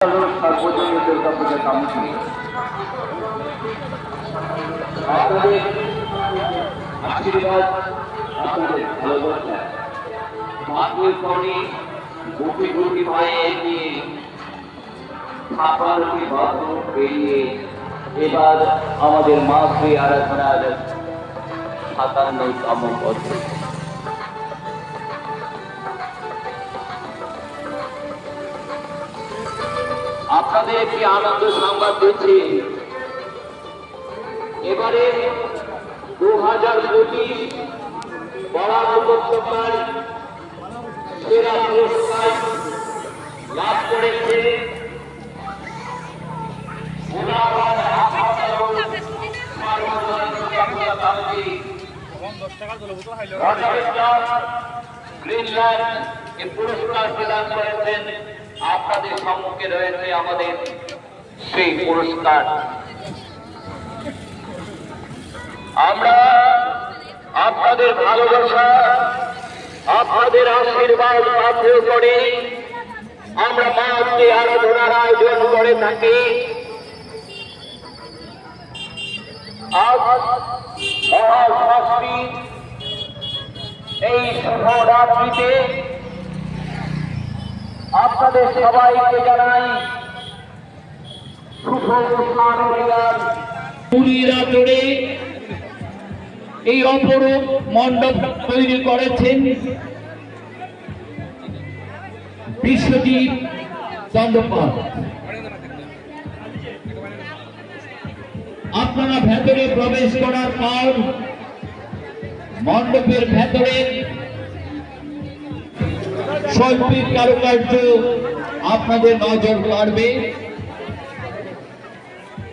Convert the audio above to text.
সার্বজনীন দুর্গাপূজা কমিটি আপনাদের আশীর্বাদ, আপনাদের ভালোবাসা মাতৃ করি বুটি বুটি পায়ে এগিয়ে ছাপারটি বাধ্য পেরিয়ে এবার আমাদের মাতৃ আরাধনার ৫৭তম বছর। আপনাদের একটি আনন্দ সংবাদ দিচ্ছি, এবারে ২০২৫ বরাক উপত্যকার সেরা পুরস্কার লাভ করেছে গ্রিনল্যান্ড। এই পুরস্কার প্রদান করেছেন, আপনাদের সম্মুখে রয়েছে আমাদের সেই পুরস্কার। আমরা আপনাদের ভালোবাসা, আপনাদের আশীর্বাদ পাথ্য করে আমরা মাতৃ আরাধনার আয়োজন করে থাকি। আজ মহাষষ্ঠী, এই শুভ রাত্রিতে আপনাদের সবাইকে জানাই শুভ স্নান মিলন। পুরীরা জুড়ে এই অপরূপ মণ্ডপ তৈরি করেছেন বিশ্বজিৎ চন্দ্রপাল। আপনারা ভেতরে প্রবেশ করার পর মণ্ডপের ভেতরে শৈল্পিক কারুকার্য আপনাদের নজর কাড়বে।